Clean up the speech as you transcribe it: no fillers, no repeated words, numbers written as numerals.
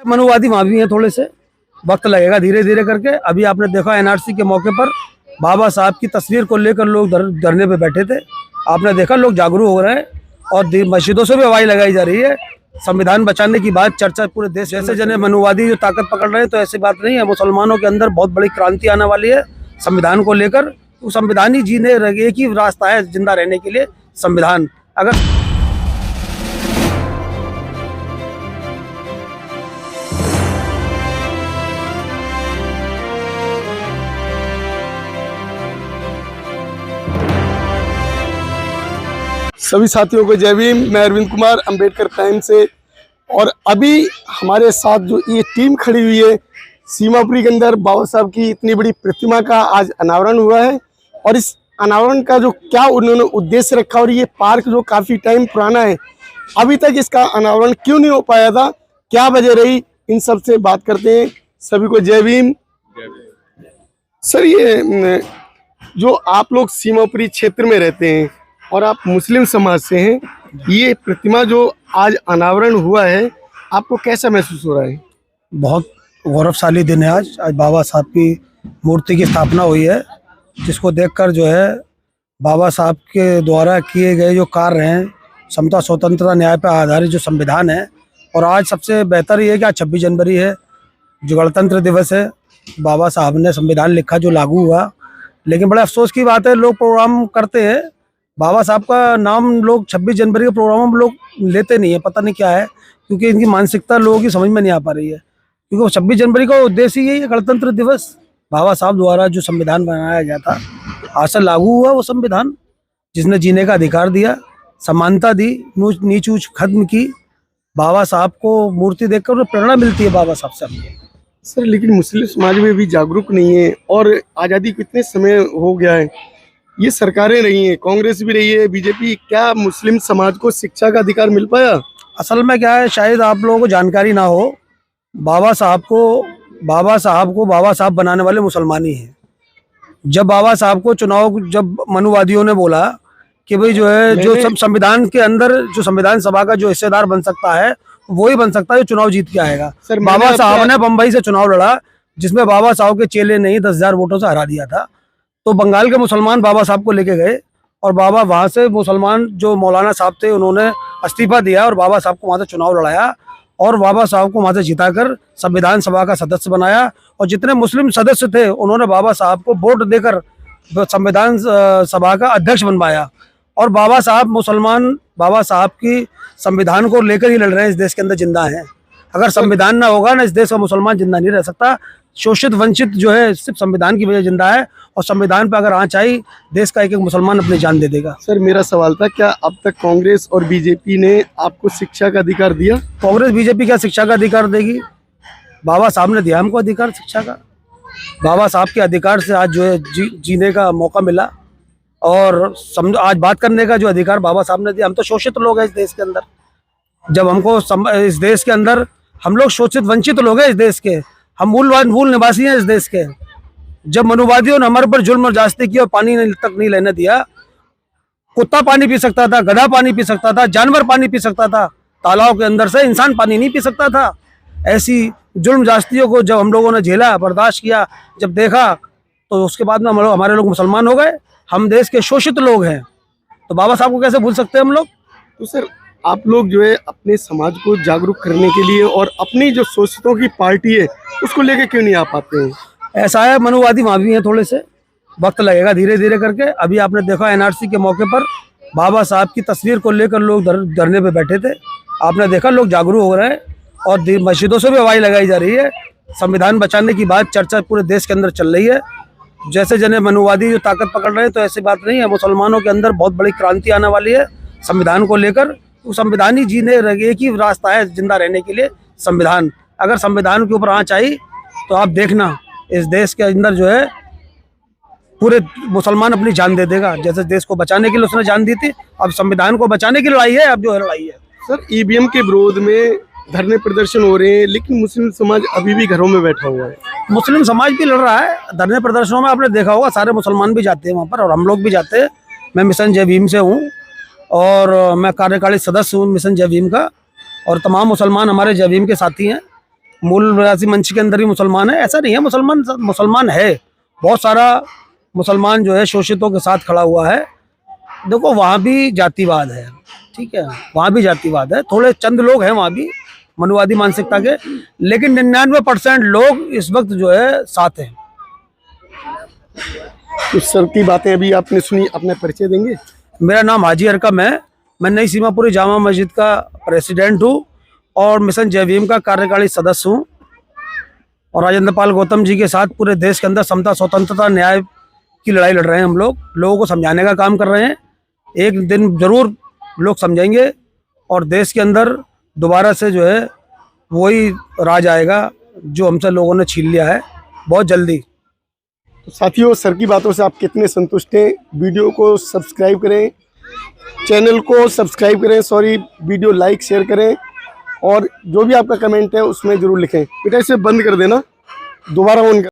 मनुवादी वहाँ भी हैं, थोड़े से वक्त लगेगा धीरे धीरे करके। अभी आपने देखा एनआरसी के मौके पर बाबा साहब की तस्वीर को लेकर लोग धरने पे बैठे थे। आपने देखा लोग जागरूक हो रहे हैं और मस्जिदों से भी आवाज लगाई जा रही है। संविधान बचाने की बात चर्चा पूरे देश, जैसे जने मनुवादी जो ताकत पकड़ रहे हैं, तो ऐसी बात नहीं है। मुसलमानों के अंदर बहुत बड़ी क्रांति आने वाली है संविधान को लेकर। तो संविधान ही जीने, एक ही रास्ता है जिंदा रहने के लिए, संविधान। अगर सभी साथियों को जय भीम। मैं अरविंद कुमार, अंबेडकर टाइम से। और अभी हमारे साथ जो ये टीम खड़ी हुई है, सीमापुरी के अंदर बाबा साहब की इतनी बड़ी प्रतिमा का आज अनावरण हुआ है। और इस अनावरण का जो क्या उन्होंने उद्देश्य रखा, और ये पार्क जो काफ़ी टाइम पुराना है, अभी तक इसका अनावरण क्यों नहीं हो पाया था, क्या वजह रही, इन सब से बात करते हैं। सभी को जय भीम। सर, ये जो आप लोग सीमापुरी क्षेत्र में रहते हैं और आप मुस्लिम समाज से हैं, ये प्रतिमा जो आज अनावरण हुआ है, आपको कैसा महसूस हो रहा है? बहुत गौरवशाली दिन है आज बाबा साहब की मूर्ति की स्थापना हुई है, जिसको देखकर जो है बाबा साहब के द्वारा किए गए जो कार्य हैं, समता स्वतंत्रता न्याय पर आधारित जो संविधान है। और आज सबसे बेहतर ये है कि आज 26 जनवरी है, जो गणतंत्र दिवस है। बाबा साहब ने संविधान लिखा जो लागू हुआ। लेकिन बड़े अफसोस की बात है, लोग प्रोग्राम करते हैं, बाबा साहब का नाम लोग 26 जनवरी के प्रोग्रामों में लोग लेते नहीं है। पता नहीं क्या है, क्योंकि इनकी मानसिकता लोगों की समझ में नहीं आ पा रही है। क्योंकि 26 जनवरी का उद्देश्य यही है, गणतंत्र दिवस, बाबा साहब द्वारा जो संविधान बनाया गया था, आज से लागू हुआ वो संविधान, जिसने जीने का अधिकार दिया, समानता दी, नीच ऊंच खत्म की। बाबा साहब को मूर्ति देखकर उन्हें प्रेरणा मिलती है बाबा साहब से। सर, लेकिन मुस्लिम समाज में भी जागरूक नहीं है, और आज़ादी को इतने समय हो गया है, ये सरकारें रही हैं, कांग्रेस भी रही है, बीजेपी, क्या मुस्लिम समाज को शिक्षा का अधिकार मिल पाया? असल में क्या है, शायद आप लोगों को जानकारी ना हो, बाबा साहब को बाबा साहब बनाने वाले मुसलमान ही हैं। जब बाबा साहब को चुनाव, जब मनुवादियों ने बोला कि भाई जो है, जो सब संविधान के अंदर जो संविधान सभा का जो हिस्सेदार बन सकता है वही बन सकता है जो चुनाव जीत के आएगा। सर, बाबा साहब ने बम्बई से चुनाव लड़ा, जिसमें बाबा साहब के चेले ने ही 10,000 वोटों से हरा दिया था। तो बंगाल के मुसलमान बाबा साहब को लेके गए, और बाबा वहाँ से मुसलमान जो मौलाना साहब थे, उन्होंने इस्तीफा दिया और बाबा साहब को वहाँ से चुनाव लड़ाया, और बाबा साहब को वहाँ से जिताकर संविधान सभा का सदस्य बनाया। और जितने मुस्लिम सदस्य थे, उन्होंने बाबा साहब को वोट देकर संविधान सभा का अध्यक्ष बनवाया। और बाबा साहब की संविधान को लेकर ही लड़ रहे हैं, इस देश के अंदर जिंदा हैं। अगर संविधान ना होगा ना, इस देश का मुसलमान जिंदा नहीं रह सकता। शोषित वंचित जो है सिर्फ संविधान की वजह जिंदा है, और संविधान पर अगर आँच आई, देश का एक एक मुसलमान अपनी जान दे देगा। सर, मेरा सवाल था, क्या अब तक कांग्रेस और बीजेपी ने आपको शिक्षा का अधिकार दिया? कांग्रेस बीजेपी क्या शिक्षा का अधिकार देगी? बाबा साहब ने दिया हमको अधिकार शिक्षा का। बाबा साहब के अधिकार से आज जो है जीने का मौका मिला, और आज बात करने का जो अधिकार बाबा साहब ने दिया। हम तो शोषित लोग हैं इस देश के अंदर। जब हमको इस देश के अंदर, हम लोग शोषित वंचित लोग हैं इस देश के, हम मूल निवासी हैं इस देश के। जब मनुवादियों ने हमारे पर जुल्म और जास्ती की और पानी तक नहीं लेने दिया, कुत्ता पानी पी सकता था, गधा पानी पी सकता था, जानवर पानी पी सकता था, तालाब के अंदर से इंसान पानी नहीं पी सकता था। ऐसी जुल्म जास्तियों को जब हम लोगों ने झेला, बर्दाश्त किया, जब देखा, तो उसके बाद में हमारे लोग मुसलमान हो गए। हम देश के शोषित लोग हैं, तो बाबा साहब को कैसे भूल सकते हैं हम लोग? तो सर, आप लोग जो है अपने समाज को जागरूक करने के लिए और अपनी जो शोषितों की पार्टी है उसको लेके क्यों नहीं आ पाते हैं? ऐसा है, मनुवादी वहाँ भी हैं, थोड़े से वक्त लगेगा धीरे धीरे करके। अभी आपने देखा एनआरसी के मौके पर बाबा साहब की तस्वीर को लेकर लोग धरने पे बैठे थे। आपने देखा लोग जागरूक हो रहे हैं, और मस्जिदों से भी आवाज लगाई जा रही है। संविधान बचाने की बात चर्चा पूरे देश के अंदर चल रही है। जैसे जने मनुवादी जो ताकत पकड़ रहे हैं, तो ऐसी बात नहीं है। मुसलमानों के अंदर बहुत बड़ी क्रांति आने वाली है संविधान को लेकर। तो संविधान ही जीने, एक ही रास्ता है जिंदा रहने के लिए, संविधान। अगर संविधान के ऊपर आँच आई, तो आप देखना इस देश के अंदर जो है पूरे मुसलमान अपनी जान दे देगा। जैसे देश को बचाने के लिए उसने जान दी थी, अब संविधान को बचाने की लड़ाई है, अब जो है लड़ाई है। सर, ईवीएम के विरोध में धरने प्रदर्शन हो रहे हैं, लेकिन मुस्लिम समाज अभी भी घरों में बैठा हुआ है। मुस्लिम समाज भी लड़ रहा है धरने प्रदर्शनों में। आपने देखा होगा, सारे मुसलमान भी जाते हैं वहाँ पर, और हम लोग भी जाते हैं। मैं मिशन जय भीम से हूँ, और मैं कार्यकारी सदस्य हूँ मिशन जय भीम का, और तमाम मुसलमान हमारे जय भीम के साथी हैं। मूल निवासी मंच के अंदर ही मुसलमान है, ऐसा नहीं है। मुसलमान है, बहुत सारा मुसलमान जो है शोषितों के साथ खड़ा हुआ है। देखो वहाँ भी जातिवाद है, ठीक है, वहाँ भी जातिवाद है, थोड़े चंद लोग हैं वहाँ भी मनुवादी मानसिकता के, लेकिन 99% लोग इस वक्त जो है साथ हैं। तो सर की बातें अभी आपने सुनी, अपना परिचय देंगे? मेरा नाम हाजी अरकम है, मैं नई सीमापुरी जामा मस्जिद का प्रेसिडेंट हूँ और मिशन जय भीम का कार्यकारी सदस्य हूँ। और राजेंद्र पाल गौतम जी के साथ पूरे देश के अंदर समता, स्वतंत्रता, न्याय की लड़ाई लड़ रहे हैं हम लोग, लोगों को समझाने का काम कर रहे हैं। एक दिन जरूर लोग समझेंगे और देश के अंदर दोबारा से जो है वही राज आएगा जो हमसे लोगों ने छीन लिया है, बहुत जल्दी। तो साथियों, सर की बातों से आप कितने संतुष्ट हैं? वीडियो को सब्सक्राइब करें, चैनल को सब्सक्राइब करें, वीडियो लाइक शेयर करें और जो भी आपका कमेंट है उसमें ज़रूर लिखें। बेटा इसे बंद कर देना, दोबारा ऑन कर।